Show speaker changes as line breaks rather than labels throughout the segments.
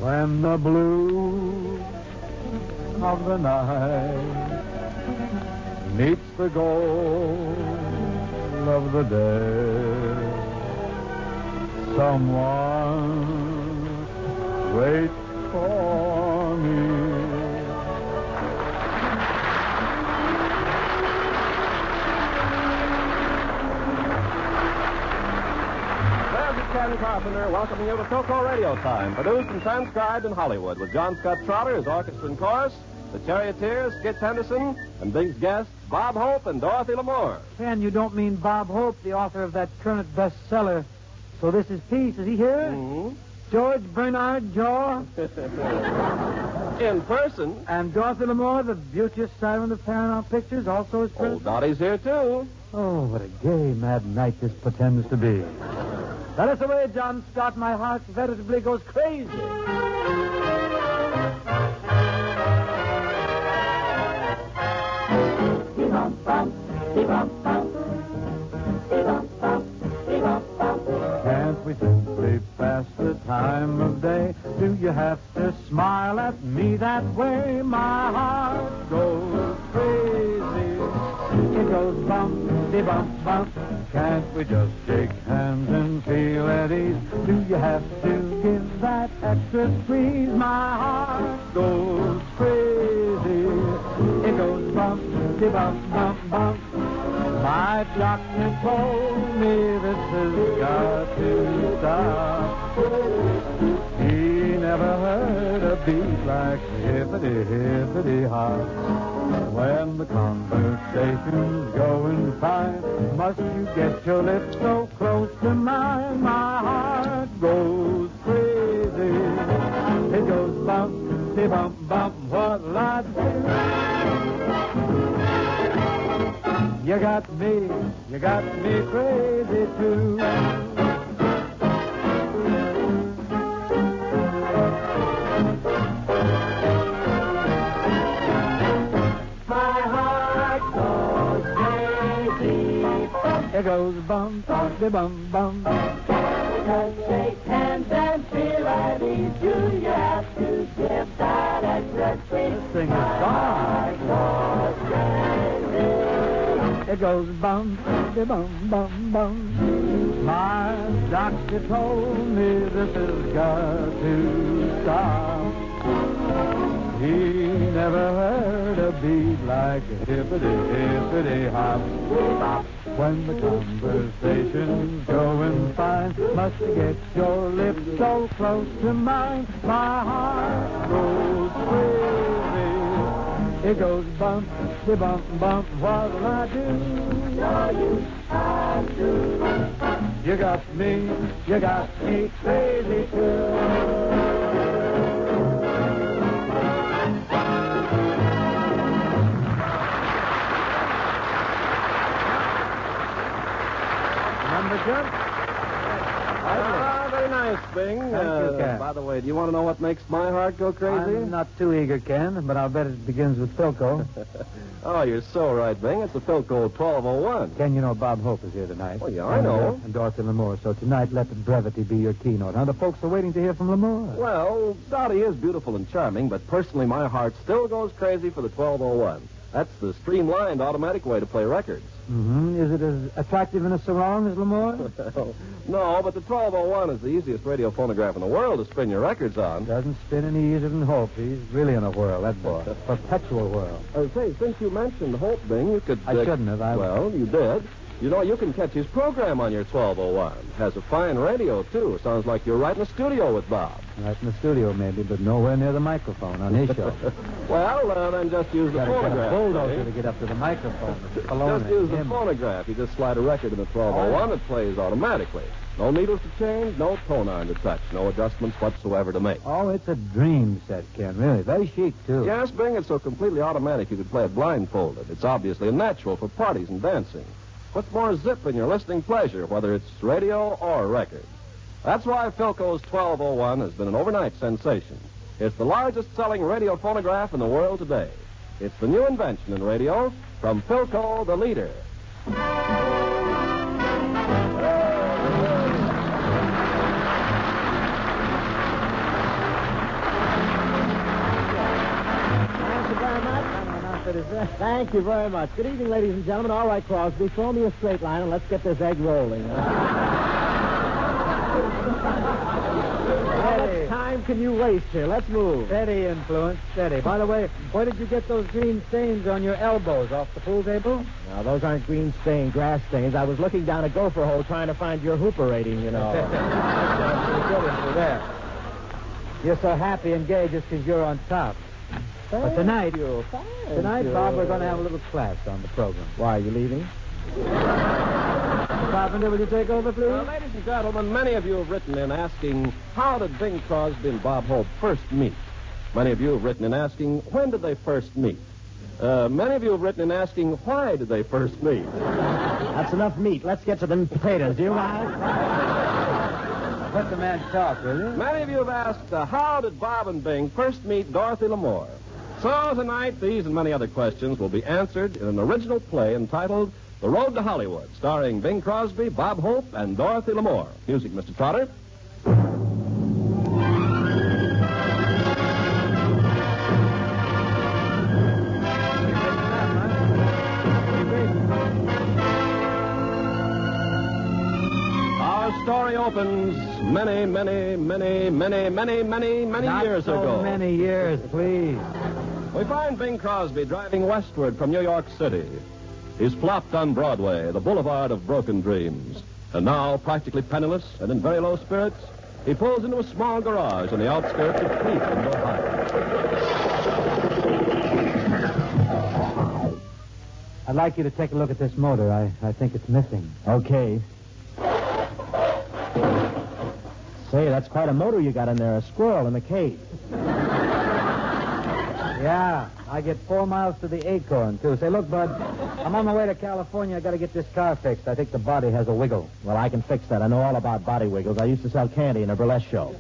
When the blue of the night meets the gold of the day, someone waits for me.
Ken Carpenter welcoming you to Philco Radio Time, produced and transcribed in Hollywood with John Scott Trotter as orchestra and chorus, the Charioteers, Skitz Henderson, and Big's guests, Bob Hope and Dorothy L'Amour.
Ken, you don't mean Bob Hope, the author of that current bestseller, So This Is Peace. Is he here?
Mm-hmm.
George Bernard Shaw.
In person.
And Dorothy L'Amour, the beauteous siren of Paramount Pictures, also is present.
Old Dottie's here, too.
Oh, what a gay, mad night this pretends to be. Let us away, John Scott. My heart veritably goes crazy. Can't we simply pass the time of day? Do you have to smile at me that way? My heart goes crazy. It goes bump-de-bump-bump. Can't we just shake hands and feel at ease? Do you have to give that extra squeeze? My heart goes crazy. It goes bump-de-bump-bump-bump. My doctor told me this has got to stop. He never heard a beat like hippity-hippity-hop. When the conversation's going fine, must you get your lips so close to mine? My heart goes crazy. It goes bump-de-bump-bump. What'll I do? You got me crazy too. My heart goes crazy. It goes bump, de bum, bum. Just shake hands and feel at ease. Do you have to give that extra squeeze? Sing a song. It goes bum, de bum, bum, bum. My doctor told me this has got to stop. He never heard a beat like hippity-hippity-hop. When the conversation's going fine, must you get your lips so close to mine? My heart goes crazy. It goes bump, de bump, bump. What'll I do? No use, I do. You got me crazy too. Number good?
Very nice, Bing.
Thank you, Ken.
By the way, do you want to know what makes my heart go crazy?
I'm not too eager, Ken, but I'll bet it begins with Philco.
Oh, you're so right, Bing. It's the Philco 1201.
Ken, you know Bob Hope is here tonight.
Oh, yeah, I know.
And Dorothy L'Amour. So tonight, let the brevity be your keynote. Now, the folks are waiting to hear from L'Amour.
Well, Dottie is beautiful and charming, but personally, my heart still goes crazy for the 1201. That's the streamlined automatic way to play records.
Mm-hmm. Is it as attractive in a sarong as L'Amour?
No, but the 1201 is the easiest radio phonograph in the world to spin your records on.
Doesn't spin any easier than Hope. He's really in a whirl, that boy. Perpetual whirl.
Say, since you mentioned Hope, Bing, you could...
I shouldn't have.
Well, you did. You know, you can catch his program on your 1201. Has a fine radio, too. Sounds like you're right in the studio with Bob.
Right in the studio, maybe, but nowhere near the microphone on his show.
Well, then just use the phonograph.
Got a bulldozer to get up to the microphone.
Just use the phonograph. You just slide a record in the 1201. It plays automatically. No needles to change, no tone arm to touch, no adjustments whatsoever to make.
Oh, it's a dream set, Ken, really. Very chic, too.
Yes, Bing, it's so completely automatic you could play it blindfolded. It's obviously natural for parties and dancing. What's more zip in your listening pleasure, whether it's radio or record? That's why Philco's 1201 has been an overnight sensation. It's the largest selling radio phonograph in the world today. It's the new invention in radio from Philco, the leader.
Thank you very much. Good evening, ladies and gentlemen. All right, Crosby, throw me a straight line and let's get this egg rolling. How much time can you waste here? Let's move.
Steady influence, steady. By the way, where did you get those green stains on your elbows? Off the pool table?
Now, those aren't green stains, grass stains. I was looking down a gopher hole trying to find your hooper rating, you know.
There. You're so happy and gay just because you're on top. But tonight, Bob, we're going to have a little class on the program.
Why, are you leaving?
Carpenter, will you take over, please?
Ladies and gentlemen, many of you have written in asking, how did Bing Crosby and Bob Hope first meet? Many of you have written in asking, when did they first meet? Many of you have written in asking, why did they first meet?
That's enough meat. Let's get to the potatoes. Do you mind?
Let the man talk, will you?
Many of you have asked, how did Bob and Bing first meet Dorothy L'Amour? So tonight, these and many other questions will be answered in an original play entitled The Road to Hollywood, starring Bing Crosby, Bob Hope, and Dorothy L'Amour. Music, Mr. Trotter. Our story opens many years ago.
Not so many years, please.
We find Bing Crosby driving westward from New York City. He's flopped on Broadway, the boulevard of broken dreams. And now, practically penniless and in very low spirits, he pulls into a small garage on the outskirts of Cleveland, Ohio.
I'd like you to take a look at this motor. I think it's missing.
Okay. Say, that's quite a motor you got in there, a squirrel in a cage.
Yeah, I get 4 miles to the Acorn, too. Say, look, Bud, I'm on my way to California. I got to get this car fixed. I think the body has a wiggle.
Well, I can fix that. I know all about body wiggles. I used to sell candy in a burlesque show.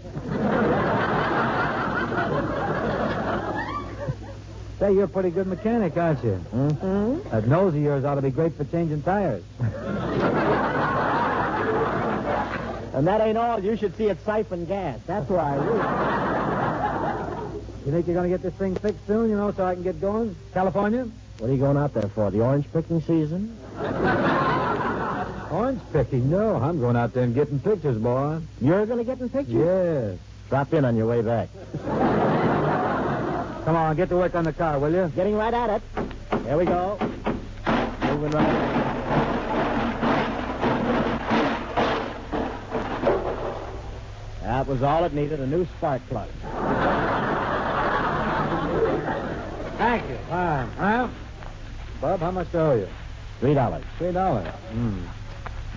Say, you're a pretty good mechanic, aren't you?
Mm-hmm.
That nose of yours ought to be great for changing tires.
And that ain't all. You should see it siphon gas. That's where I live.
You think you're going to get this thing fixed soon, so I can get going? California?
What are you going out there for, the orange picking season?
Orange picking? No, I'm going out there and getting pictures, boy.
You're going to get in pictures?
Yes.
Drop in on your way back.
Come on, get to work on the car, will you?
Getting right at it. There we go. Moving right. That was all it needed, a new spark plug.
Thank you. Fine. Well, Bob, how much do I owe you?
$3.
$3.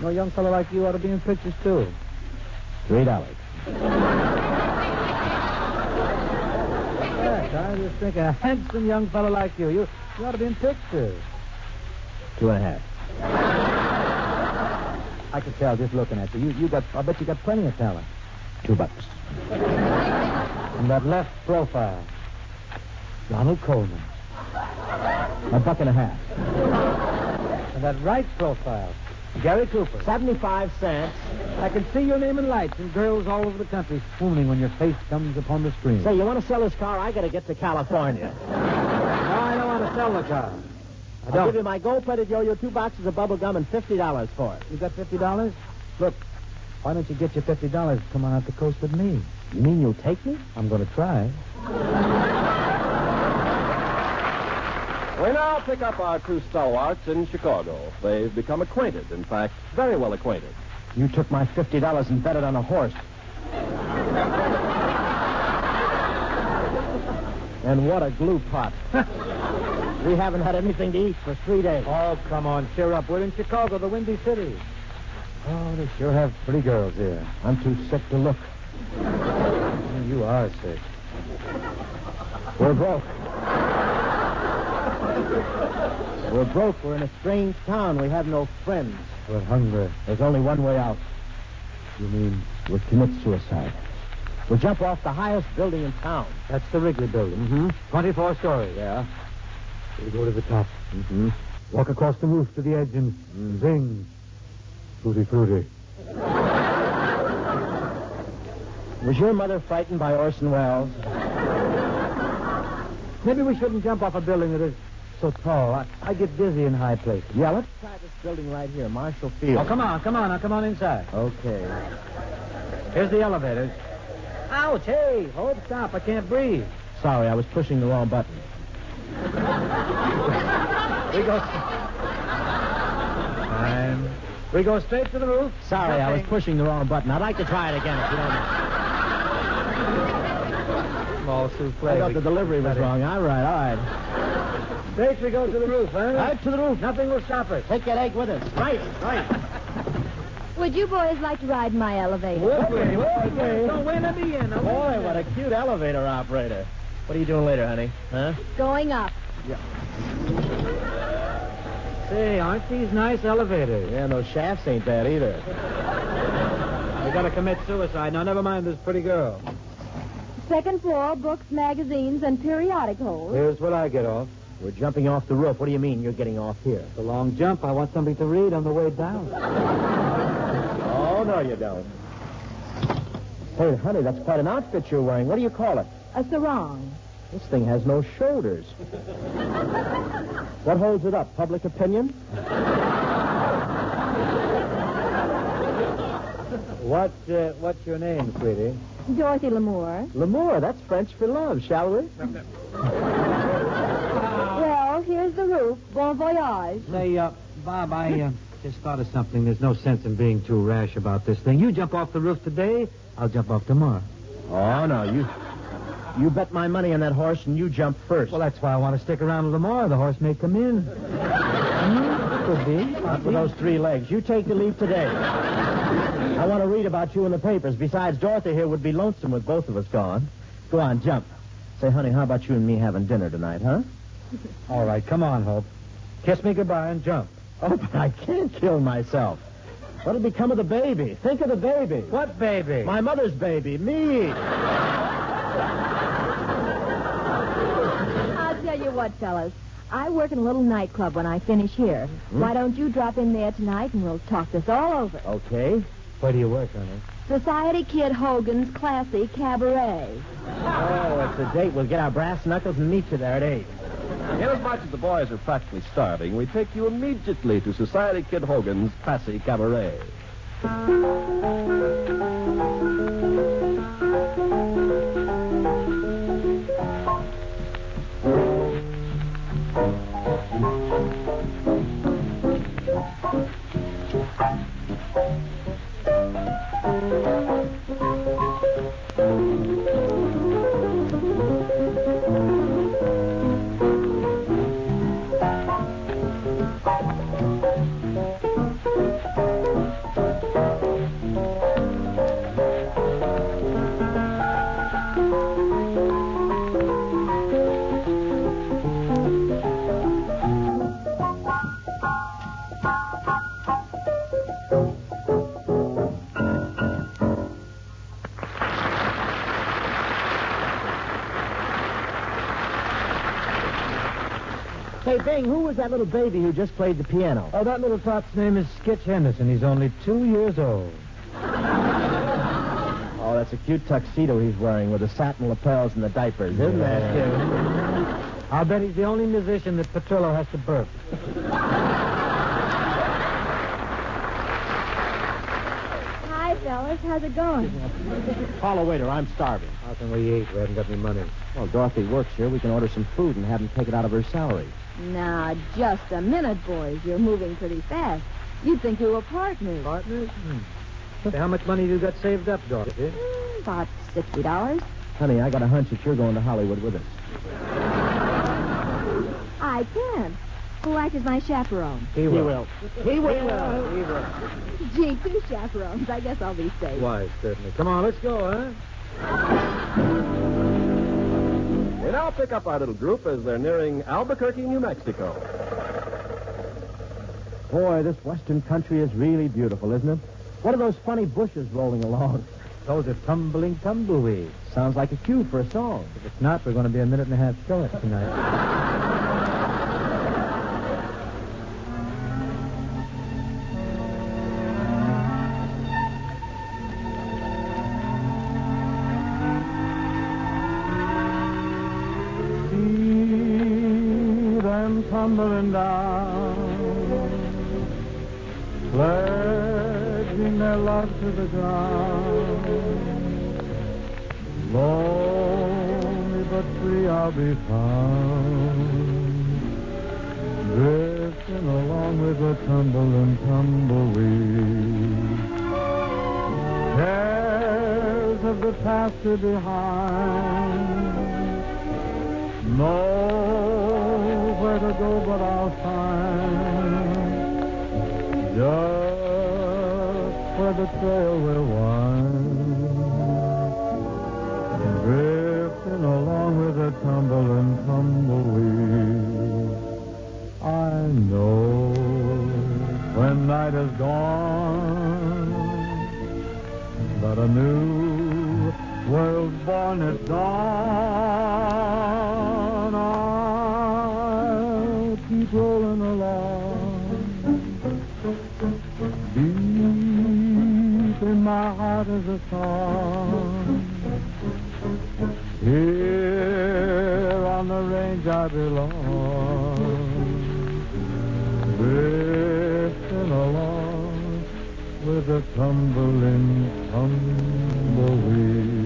No young fellow like you ought to be in pictures, too.
$3.
Yes, I just think a handsome young fellow like you ought to be in pictures.
2.5.
I can tell just looking at you. I bet you got plenty of talent.
$2.
And that left profile. Ronald Coleman.
$1.50.
And that right profile. Gary Cooper.
75 cents.
I can see your name in lights and girls all over the country swooning when your face comes upon the screen.
Say, you want to sell this car? I got to get to California.
No, I don't want to sell the car.
I'll give you my gold-plated yo-yo, 2 boxes of bubble gum, and $50 for it.
You got $50? Look, why don't you get your $50? Come on out the coast with me.
You mean you'll take me?
I'm going to try.
We now pick up our two stalwarts in Chicago. They've become acquainted, in fact, very well acquainted.
You took my $50 and bet it on a horse. And what a glue pot. We haven't had anything to eat for 3 days.
Oh, come on, cheer up. We're in Chicago, the Windy City. Oh, they sure have pretty girls here.
I'm too sick to look.
You are sick.
We're broke. We're broke. We're in a strange town. We have no friends.
We're hungry.
There's only one way out.
You mean?
We'll commit suicide. We'll jump off the highest building in town.
That's the Wrigley building.
Mm-hmm.
24 stories.
Yeah.
We go to the top.
Mm-hmm.
Walk across the roof to the edge and sing. Fruity, fruity.
Was your mother frightened by Orson Welles?
Maybe we shouldn't jump off a building that is so tall. I get dizzy in high places.
Yeah, let's try this building right here, Marshall Field.
Oh, come on. Now come on inside.
Okay.
Here's the elevators. Ouch, hey, Hope, stop. I can't breathe.
Sorry, I was pushing the wrong button.
We go straight to the roof.
Sorry, I was pushing the wrong button. I'd like to try it again if you don't mind.
Small souffle.
I thought the delivery was wrong. All right.
Straight we go to the roof, huh?
Right to the roof.
Nothing will stop us.
Take that egg with us. Right.
Would you boys like to ride my elevator?
Don't wait, let me in.
Boy, what a cute elevator operator. What are you doing later, honey? Huh?
Going up.
Say, aren't these nice elevators?
Yeah, those shafts ain't bad either.
We gotta commit suicide. Now, never mind this pretty girl.
Second floor, books, magazines, and periodic holes.
Here's what I get off.
We're jumping off the roof. What do you mean you're getting off here?
It's a long jump. I want something to read on the way down.
Oh, no, you don't. Hey, honey, that's quite an outfit you're wearing. What do you call it?
A sarong.
This thing has no shoulders. What holds it up? Public opinion?
What's your name, sweetie?
Dorothy Lamour.
L'amour, that's French for love, shall we?
Well, here's the roof. Bon voyage.
Say, Bob, I just thought of something. There's no sense in being too rash about this thing. You jump off the roof today, I'll jump off tomorrow.
Oh, no, you bet my money on that horse and you jump first.
Well, that's why I want to stick around a little more. The horse may come in. Could be.
Not with those 3 legs. You take the lead today. I want to read about you in the papers. Besides, Dorothy here would be lonesome with both of us gone. Go on, jump. Say, honey, how about you and me having dinner tonight, huh?
All right, come on, Hope. Kiss me goodbye and jump.
Oh, but I can't kill myself. What'll become of the baby? Think of the baby.
What baby?
My mother's baby, me.
I'll tell you what, fellas. I work in a little nightclub when I finish here. Why don't you drop in there tonight and we'll talk this all over?
Okay.
Where do you work, honey?
Society Kid Hogan's Classy Cabaret.
Oh, it's a date. We'll get our brass knuckles and meet you there at 8.
Inasmuch as the boys are practically starving, we take you immediately to Society Kid Hogan's Classy Cabaret.
Hey, Bing, who was that little baby who just played the piano?
Oh, that little tot's name is Skitch Henderson. He's only 2 years old.
Oh, that's a cute tuxedo he's wearing with the satin lapels and the diapers. Isn't that cute?
I'll bet he's the only musician that Petrillo has to burp.
Hi, fellas. How's it going?
Call a waiter. I'm starving.
How can we eat? We haven't got any money.
Well, Dorothy works here. We can order some food and have him take it out of her salary.
Now, just a minute, boys. You're moving pretty fast. You'd think you were partners.
Partners? Say, how much money you got saved up, Dorothy?
About $60.
Honey, I got a hunch that you're going to Hollywood with us.
I can't. Who acts as my chaperone?
He will.
He will.
Gee, 2 chaperones. I guess I'll be safe.
Why, certainly. Come on, let's go, huh?
We now pick up our little group as they're nearing Albuquerque, New Mexico.
Boy, this western country is really beautiful, isn't it? What are those funny bushes rolling along?
Those are tumbling tumbleweeds.
Sounds like a cue for a song.
If it's not, we're going to be a minute and a half short tonight. tumbling down, pledging their love to the ground. Lonely but free I'll be found, drifting along with the tumble and tumbleweed. Cares of the past are behind, nowhere to go but I'll find just where the trail will wind, drifting along with the tumble and tumbleweed. I know when night is gone that a new world's born at dawn. I'll keep rolling along, deep in my heart is a song. Here on the range I belong, drifting along with a tumbling tumbleweed.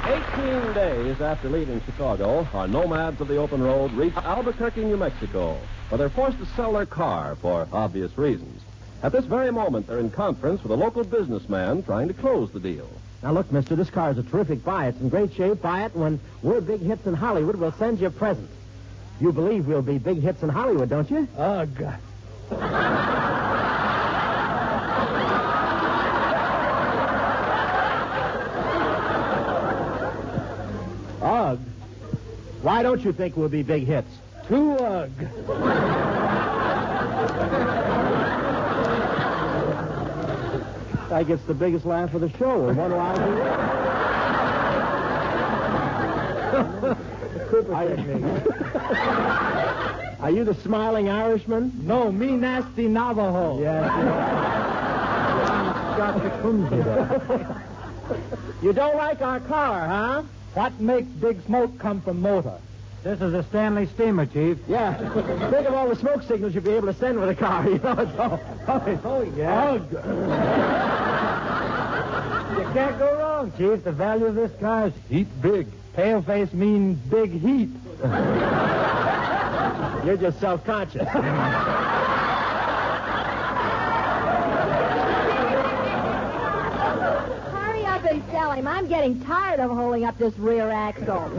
18 days after leaving Chicago, our nomads of the open road reach Albuquerque, New Mexico, where they're forced to sell their car for obvious reasons. At this very moment, they're in conference with a local businessman trying to close the deal.
Now, look, mister, this car is a terrific buy. It's in great shape. Buy it, and when we're big hits in Hollywood, we'll send you a present. You believe we'll be big hits in Hollywood, don't you?
Ugh.
Ugh. Why don't you think we'll be big hits?
Too ugh.
Guy gets the biggest laugh of the show in one lousy Are you the smiling Irishman?
No, me nasty Navajo.
Yes. You don't like our car, huh?
What makes big smoke come from motor? This is a Stanley steamer, Chief.
Yeah. Think of all the smoke signals you'd be able to send with a car. You know, it's all... Oh, yeah.
Ugh. You can't go wrong, Chief. The value of this car is heap big. Paleface means big heat.
You're just self-conscious.
Hurry up and sell him. I'm getting tired of holding up this rear axle.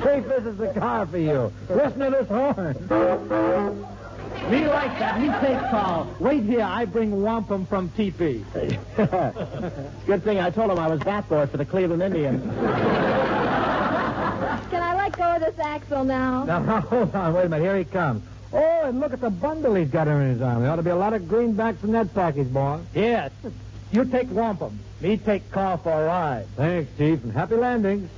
Chief, this is the car for you. Listen to this horn. Me like that. Me take call. Wait here. I bring wampum from TP.
Good thing I told him I was bat boy for the Cleveland Indians.
Can I let go of this axle now?
Now, hold on. Wait a minute. Here he comes. Oh, and look at the bundle he's got in his arm. There ought to be a lot of greenbacks in that package, boy. Yes. You take wampum. Me take call for a ride. Thanks, Chief, and happy landings.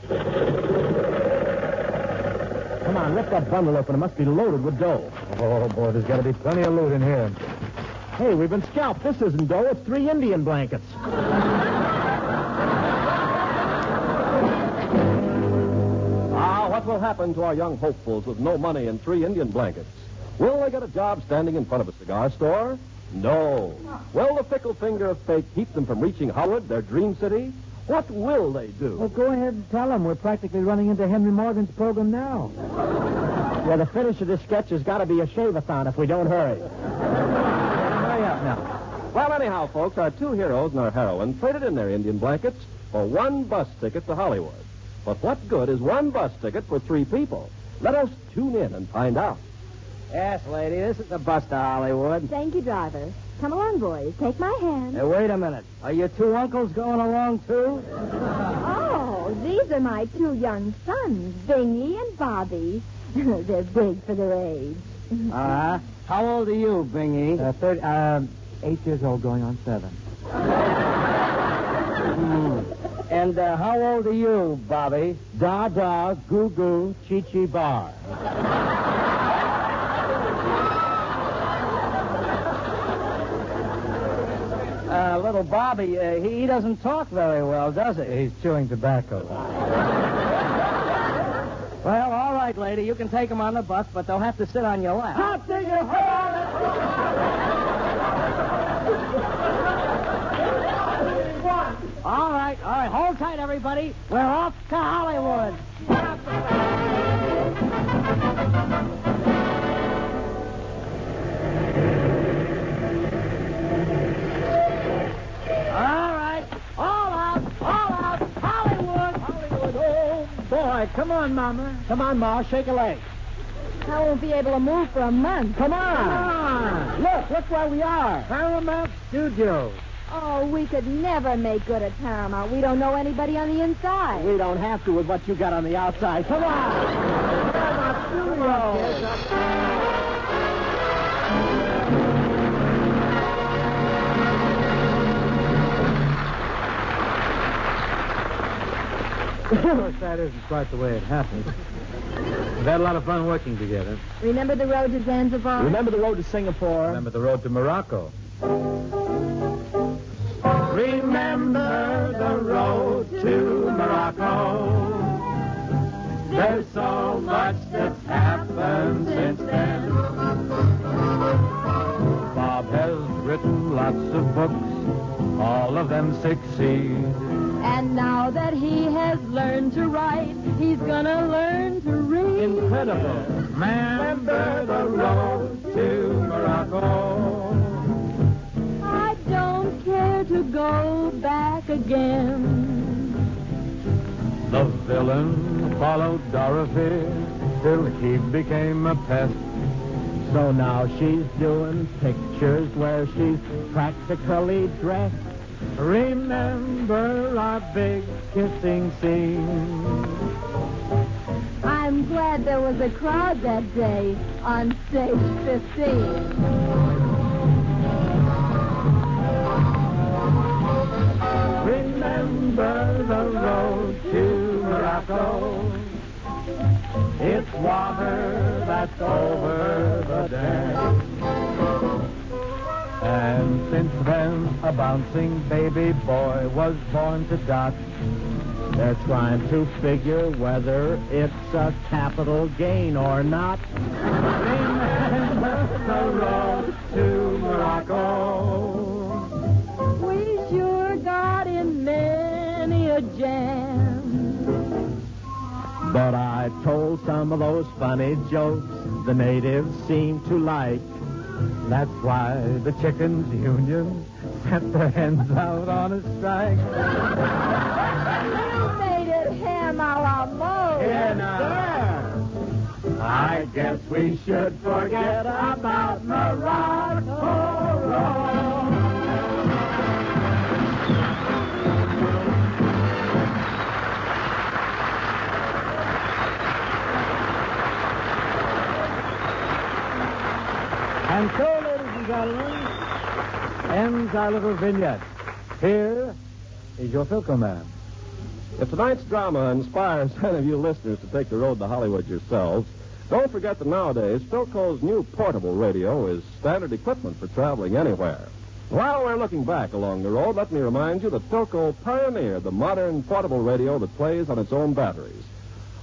Come on, lift that bundle open. It must be loaded with dough.
Oh, boy, there's got to be plenty of loot in here.
Hey, we've been scalped. This isn't dough. It's 3 Indian blankets.
What will happen to our young hopefuls with no money and 3 Indian blankets? Will they get a job standing in front of a cigar store? No. Will the fickle finger of fate keep them from reaching Hollywood, their dream city? What will they do?
Well, go ahead and tell them. We're practically running into Henry Morgan's program now.
Yeah, the finish of this sketch has got to be a shave-a-thon if we don't hurry.
Hurry up now.
Well, anyhow, folks, our 2 heroes and our heroine traded in their Indian blankets for 1 bus ticket to Hollywood. But what good is 1 bus ticket for 3 people? Let us tune in and find out.
Yes, lady, this is the bus to Hollywood.
Thank you, driver. Come along, boys. Take my hand.
Hey, wait a minute. Are your 2 uncles going along, too?
Oh, these are my 2 young sons, Bingy and Bobby. They're big for their age.
Uh-huh. How old are you, Bingy?
8 years old, going on 7.
And how old are you, Bobby?
Da-da, goo-goo, chi-chi bar.
little Bobby, he doesn't talk very well, does he?
He's chewing tobacco.
Well, all right, lady. You can take him on the bus, but they'll have to sit on your lap. All right. Hold tight, everybody. We're off to Hollywood. All right. All out. Hollywood.
Oh, boy. Come on, Mama. Come on, Ma. Shake a leg.
I won't be able to move for a month.
Come on. Look where we are.
Paramount Studios.
Oh, we could never make good at Paramount. We don't know anybody on the inside.
We don't have to with what you got on the outside. Come on. Paramount Studios.
Of course, that isn't quite the way it happened. We've had a lot of fun working together.
Remember the road to Zanzibar?
Remember the road to Singapore?
Remember the road to Morocco. Remember the road to Morocco. There's so much that's happened since then. Bob has written lots of books, all of them succeed.
And now that he has learned to write, he's gonna learn to read.
Incredible. Remember the road to Morocco.
I don't care to go back again.
The villain followed Dorothy till he became a pest.
So now she's doing pictures where she's practically dressed.
Remember our big kissing scene.
I'm glad there was a crowd that day on stage 15.
Remember the road to Morocco. It's water that's over the dam. And since then, a bouncing baby boy was born to Dot.
They're trying to figure whether it's a capital gain or not.
Remember the road to Morocco.
We sure got in many a jam.
But I told some of those funny jokes the natives seem to like.
That's why the Chickens Union sent their hens out on a strike.
You made it ham a la mode.
Here now. I guess we should forget about Morocco Road. And so, ladies and gentlemen, ends our little vignette. Here is your Philco Man.
If tonight's drama inspires any of you listeners to take the road to Hollywood yourselves, don't forget that nowadays Philco's new portable radio is standard equipment for traveling anywhere. While we're looking back along the road, let me remind you that Philco pioneered the modern portable radio that plays on its own batteries.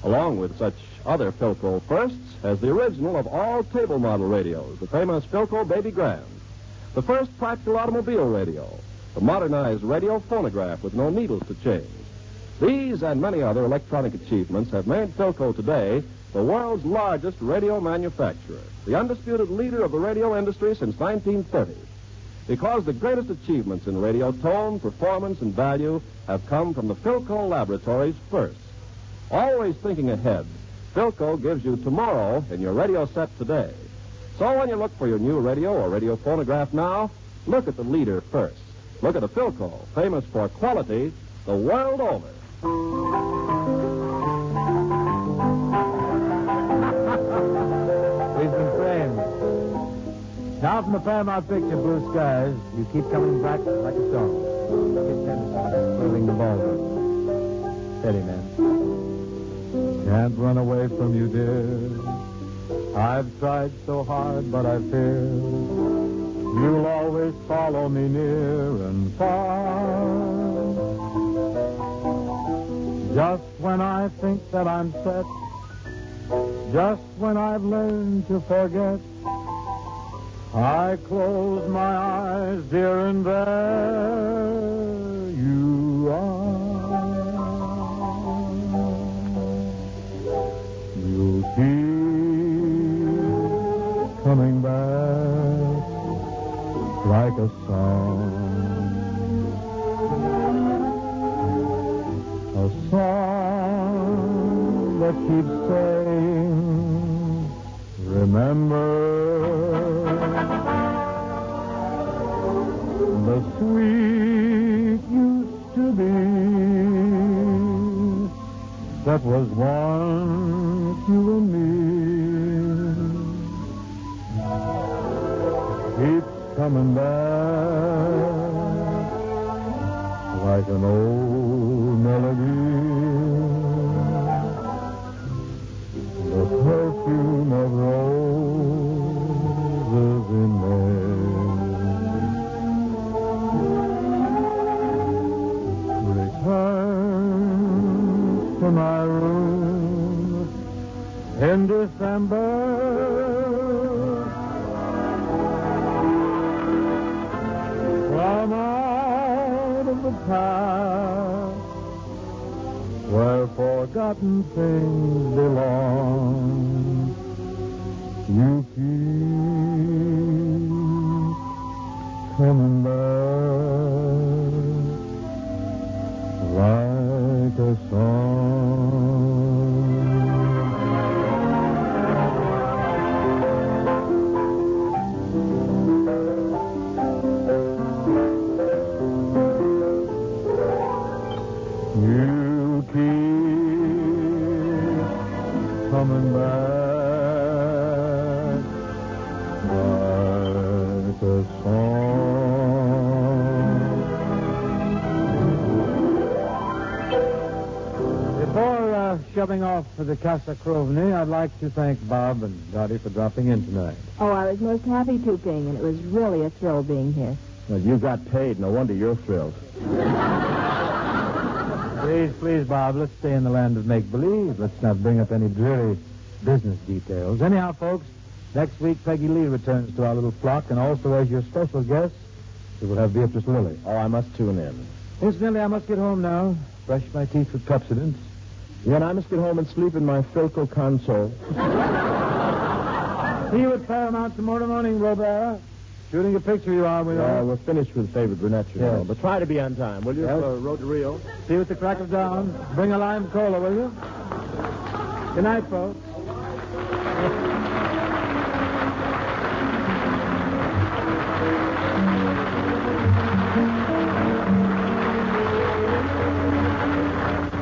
Along with such other Philco firsts as the original of all table model radios, the famous Philco Baby Grand, the first practical automobile radio, the modernized radio phonograph with no needles to change. These and many other electronic achievements have made Philco today the world's largest radio manufacturer, the undisputed leader of the radio industry since 1930. Because the greatest achievements in radio tone, performance, and value have come from the Philco laboratories first. Always thinking ahead, Philco gives you tomorrow in your radio set today. So when you look for your new radio or radio phonograph now, look at the leader first. Look at a Philco, famous for quality the world over.
We've been friends. Now from the Paramount picture, Blue Skies, you keep coming back like a song. Moving the ball. Steady, man. Can't run away from you, dear. I've tried so hard, but I fear You'll always follow me near and far. Just when I think that I'm set, just when I've learned to forget, I close my eyes, dear, and there you are. You keep coming back like a song. A song that keeps saying, remember the sweet used to be that was once you and me. Keeps coming back like an old melody. The perfume of roses in May. Return to my room in December. From out of the past where forgotten things belong, you keep coming back like a song. You keep coming back like a song. Before shoving off for the Casa Crovny, I'd like to thank Bob and Dottie for dropping in tonight.
Oh, I was most happy to, Bing, and it was really a thrill being here.
Well, you got paid. No wonder you're thrilled.
Please, Bob, let's stay in the land of make-believe. Let's not bring up any dreary business details. Anyhow, folks, next week Peggy Lee returns to our little flock, and also as your special guest, we will have Beatrice Lilly.
Oh, I must tune in.
Incidentally, I must get home now. Brush my teeth with Cupsidents.
Yeah, and I must get home and sleep in my Philco console.
See you at Paramount tomorrow morning, Robert. Shooting a picture you are with us.
We're finished with Favorite Brunette, you know.
Yes.
But try to be on time, will you,
Yes.
for Road to Rio?
See you at the crack of dawn. Bring a lime cola, will you? Good night, folks.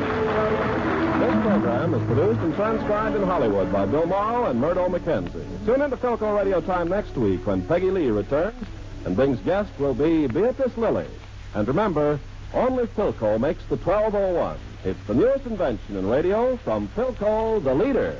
This program is produced and transcribed in Hollywood by Bill Morrow and Murdo McKenzie. Tune into Philco Radio Time next week when Peggy Lee returns, and Bing's guest will be Beatrice Lilly. And remember, only Philco makes the 1201. It's the newest invention in radio from Philco, the leader.